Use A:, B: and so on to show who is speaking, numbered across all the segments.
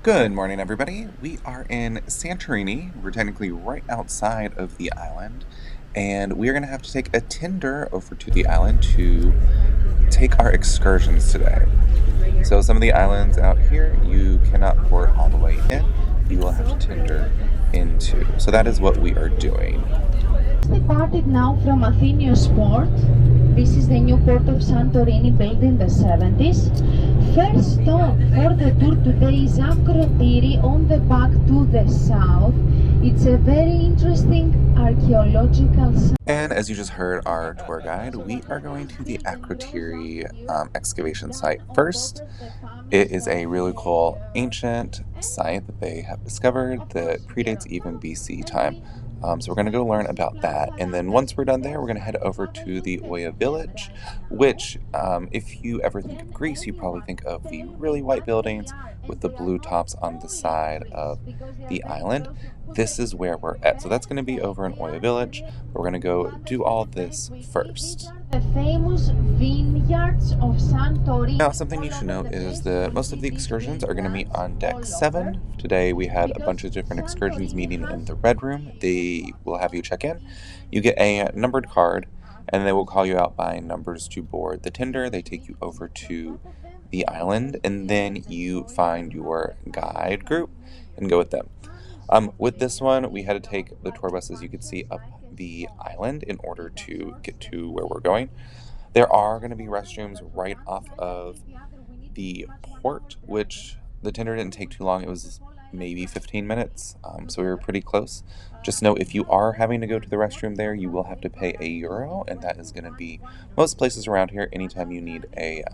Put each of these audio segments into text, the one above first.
A: Good morning, everybody. We are in Santorini. We're technically right outside of the island, and we are going to have to take a tender over to the island to take our excursions today. So, some of the islands out here you cannot port all the way in, you will have to tender into. So, that is what we are doing.
B: Departed now from Athenios port. This is the new port of Santorini built in the 70s. First stop for the tour today is Akrotiri on the back to the south. It's a very interesting archaeological site.
A: And as you just heard our tour guide, we are going to the Akrotiri excavation site first. It is a really cool ancient site that they have discovered that predates even BC time. So we're going to go learn about that. And then once we're done there, we're going to head over to the Oya village, which, if you ever think of Greece, you probably think of the really white buildings with the blue tops on the side of the island. This is where we're at. So that's going to be over in Oya village. But we're going to go do all this first.
B: The famous vineyards of Santorini.
A: Now, something you should note is that most of the excursions are going to meet on deck 7. Today we had a bunch of different excursions meeting in the red room. They will have you check in. You get a numbered card, and they will call you out by numbers to board the tender. They take you over to the island, and then you find your guide group and go with them. With this one, we had to take the tour bus, as you could see, up the island in order to get to where we're going. There are going to be restrooms right off of the port, which the tender didn't take too long. It was maybe 15 minutes, so we were pretty close. Just know if you are having to go to the restroom there, you will have to pay €1, and that is going to be most places around here. Anytime you need a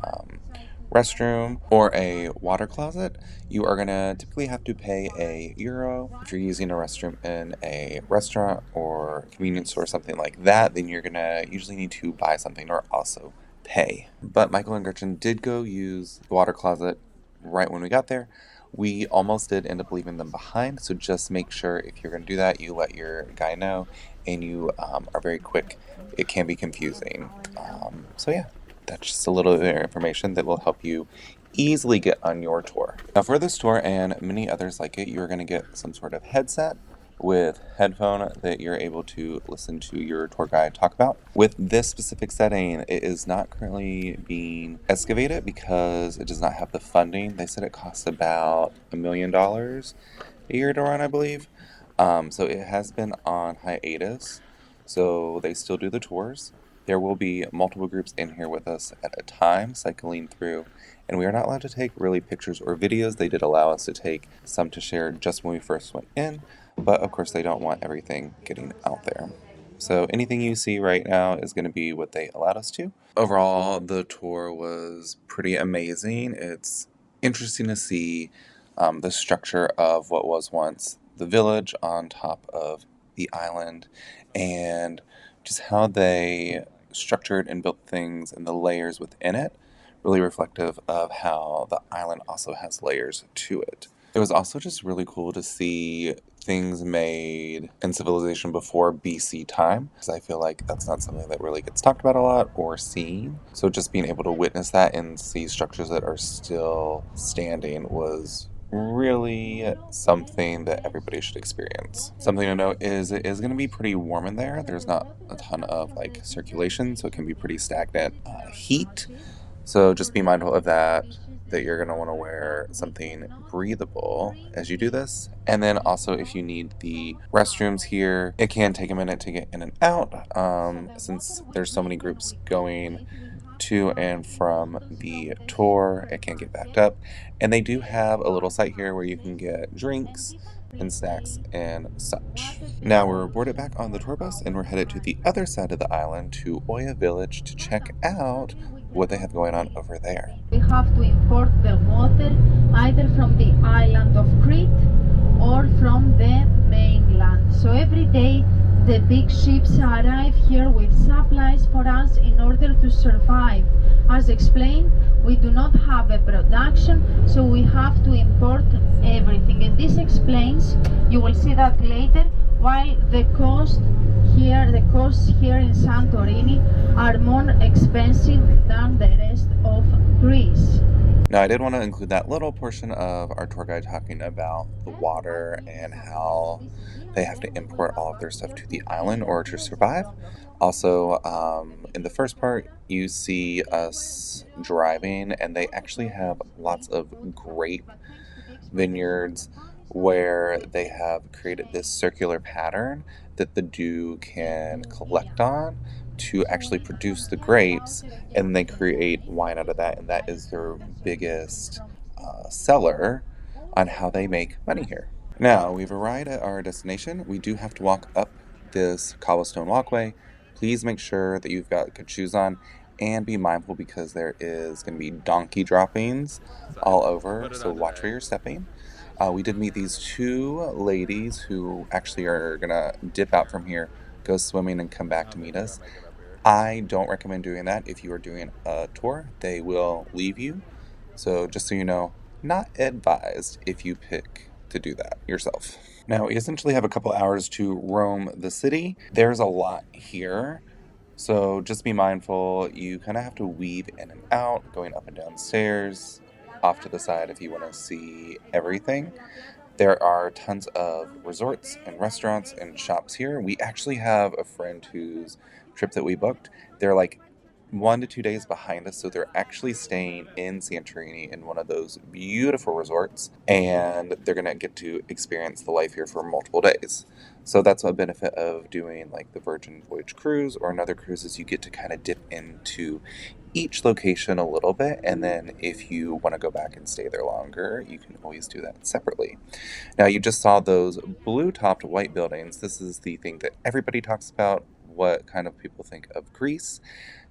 A: restroom or a water closet, you are going to typically have to pay €1. If you're using a restroom in a restaurant or convenience store, something like that, then you're going to usually need to buy something or also pay. But Michael and Gretchen did go use the water closet right when we got there. We almost did end up leaving them behind, so just make sure if you're going to do that, you let your guy know, and you are very quick. It can be confusing. So yeah, that's just a little bit of information that will help you easily get on your tour. Now for this tour and many others like it, you're going to get some sort of headset with headphone that you're able to listen to your tour guide talk about. With this specific setting, it is not currently being excavated because it does not have the funding. They said it costs about $1 million a year to run, I believe. So it has been on hiatus. So they still do the tours. There will be multiple groups in here with us at a time cycling through, and we are not allowed to take really pictures or videos. They did allow us to take some to share just when we first went in, but of course they don't want everything getting out there. So anything you see right now is going to be what they allowed us to. Overall, the tour was pretty amazing. It's interesting to see the structure of what was once the village on top of the island, and just how they structured and built things and the layers within it, really reflective of how the island also has layers to it. It was also just really cool to see things made in civilization before BC time, because I feel like that's not something that really gets talked about a lot or seen. So just being able to witness that and see structures that are still standing was really something that everybody should experience. Something to note is it is going to be pretty warm in there. There's not a ton of circulation, so it can be pretty stagnant heat. So just be mindful of that you're going to want to wear something breathable as you do this. And then also, if you need the restrooms here, it can take a minute to get in and out, since there's so many groups going to and from the tour. It can get backed up, and they do have a little site here where you can get drinks and snacks and such. Now we're boarded back on the tour bus, and we're headed to the other side of the island to Oya village to check out what they have going on over there.
B: We have to import the water either from the island of Crete or from the mainland. So every day the big ships arrive here with supplies for us in order to survive. As explained, we do not have a production, so we have to import everything. And this explains, you will see that later, why the costs here in Santorini are more expensive than the rest of Greece.
A: Now, I did want to include that little portion of our tour guide talking about the water and how they have to import all of their stuff to the island in order to survive. Also, in the first part, you see us driving, and they actually have lots of grape vineyards where they have created this circular pattern that the dew can collect on to actually produce the grapes, and they create wine out of that, and that is their biggest seller on how they make money here. Now, we've arrived at our destination. We do have to walk up this cobblestone walkway. Please make sure that you've got good shoes on and be mindful because there is going to be donkey droppings all over, so watch where you're stepping. We did meet these two ladies who actually are going to dip out from here, go swimming, and come back to meet us. I don't recommend doing that if you are doing a tour. They will leave you. So just so you know, not advised if you pick to do that yourself. Now, we essentially have a couple hours to roam the city. There's a lot here. So just be mindful. You kind of have to weave in and out, going up and down stairs, off to the side if you want to see everything. There are tons of resorts and restaurants and shops here. We actually have a friend whose trip that we booked. They're like 1 to 2 days behind us, so they're actually staying in Santorini in one of those beautiful resorts, and they're gonna get to experience the life here for multiple days. So that's a benefit of doing like the Virgin Voyage cruise or another cruise is you get to kind of dip into each location a little bit, and then if you want to go back and stay there longer, you can always do that separately. Now, you just saw those blue topped white buildings. This is the thing that everybody talks about, what kind of people think of Greece.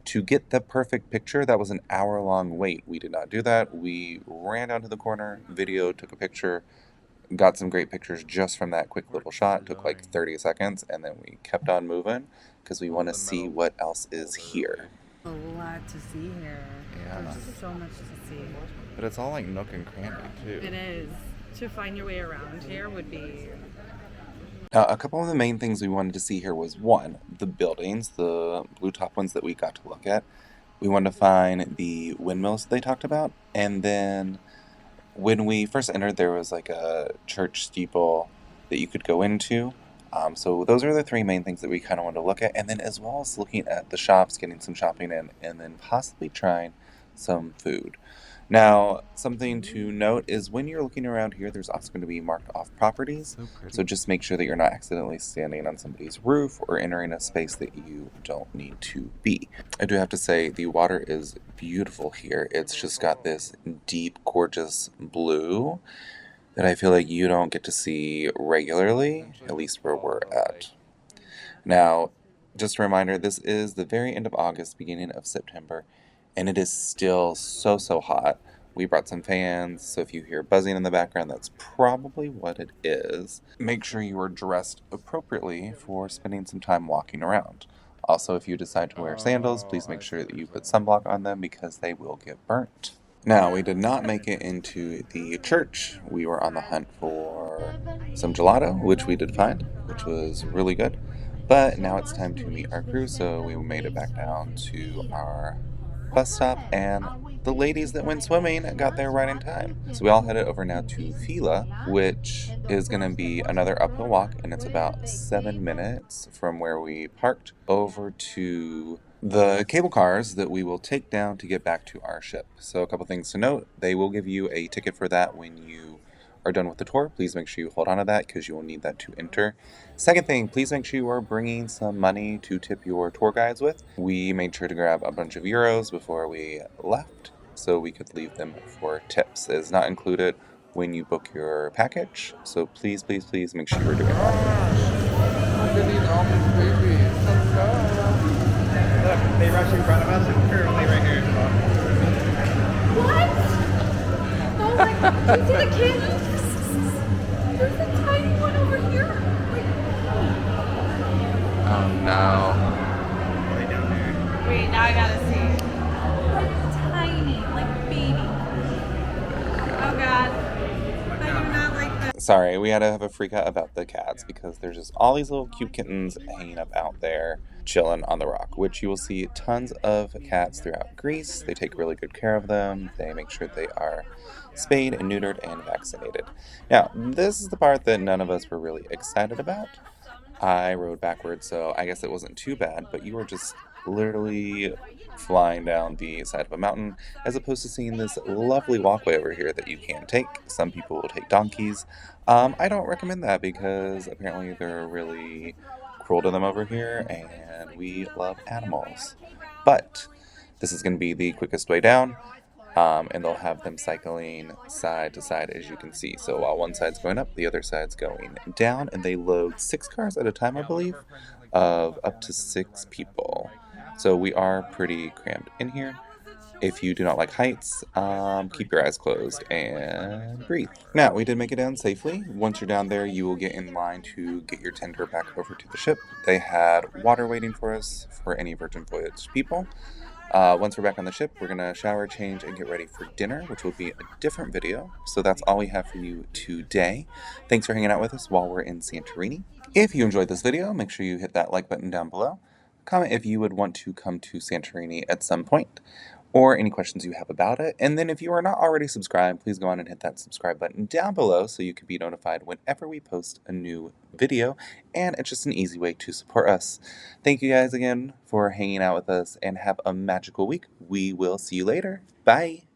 A: To get the perfect picture, that was an hour-long wait. We did not do that. We ran down to the corner, video, took a picture, got some great pictures just from that quick little shot. It took like 30 seconds, and then we kept on moving because we want to see what else is here.
C: A lot to see here.
A: Yeah.
C: There's so much to see.
A: But it's all like nook and cranny, too.
C: It is. To find your way around here would be...
A: Now, a couple of the main things we wanted to see here was one, the buildings, the blue top ones that we got to look at. We wanted to find the windmills that they talked about. And then when we first entered, there was like a church steeple that you could go into. So those are the three main things that we kind of wanted to look at. And then as well as looking at the shops, getting some shopping in, and then possibly trying some food. Now, something to note is when you're looking around here, there's also going to be marked off properties. So just make sure that you're not accidentally standing on somebody's roof or entering a space that you don't need to be. I do have to say, the water is beautiful here. It's just got this deep, gorgeous blue that I feel like you don't get to see regularly, at least where we're at. Now, just a reminder, this is the very end of August, beginning of September, and it is still so hot. We brought some fans, so if you hear buzzing in the background, that's probably what it is. Make sure you are dressed appropriately for spending some time walking around. Also, if you decide to wear sandals, please make sure that you put sunblock on them because they will get burnt. Now, we did not make it into the church. We were on the hunt for some gelato, which we did find, which was really good. But now it's time to meet our crew, so we made it back down to our bus stop, and the ladies that went swimming got there right in time. So we all headed over now to Fila, which is going to be another uphill walk, and it's about 7 minutes from where we parked over to the cable cars that we will take down to get back to our ship. So a couple things to note, they will give you a ticket for that when you are done with the tour. Please make sure you hold on to that because you will need that to enter. Second thing, please make sure you are bringing some money to tip your tour guides with. We made sure to grab a bunch of euros before we left so we could leave them for tips. It is not included when you book your package, so please make sure you're doing that.
D: Look at these almond babies. Look, they rush in front of us and currently right here.
B: What? Oh my god, do you see the kids? There's a tiny one over here.
A: Oh no.
D: Way down there.
C: Wait, now I gotta see.
B: Tiny, like baby.
C: Oh god. I do not like this.
A: Sorry, we had to have a freak out about the cats because there's just all these little cute kittens hanging up out there. chilling on the rock, which you will see tons of cats throughout Greece. They take really good care of them. They make sure they are spayed and neutered and vaccinated. Now, this is the part that none of us were really excited about. I rode backwards, so I guess it wasn't too bad, but you were just literally flying down the side of a mountain as opposed to seeing this lovely walkway over here that you can take. Some people will take donkeys. I don't recommend that because apparently they're really cruel to them over here, and we love animals. But this is going to be the quickest way down. And they'll have them cycling side to side, as you can see. So while one side's going up, the other side's going down, and they load 6 cars at a time, I believe, of up to 6 people. So we are pretty crammed in here. If you do not like heights, keep your eyes closed and breathe. Now, we did make it down safely. Once you're down there, you will get in line to get your tender back over to the ship. They had water waiting for us for any Virgin Voyage people. Once we're back on the ship, we're going to shower, change, and get ready for dinner, which will be a different video. So that's all we have for you today. Thanks for hanging out with us while we're in Santorini. If you enjoyed this video, make sure you hit that like button down below. Comment if you would want to come to Santorini at some point, or any questions you have about it. And then if you are not already subscribed, please go on and hit that subscribe button down below so you can be notified whenever we post a new video. And it's just an easy way to support us. Thank you guys again for hanging out with us, and have a magical week. We will see you later. Bye!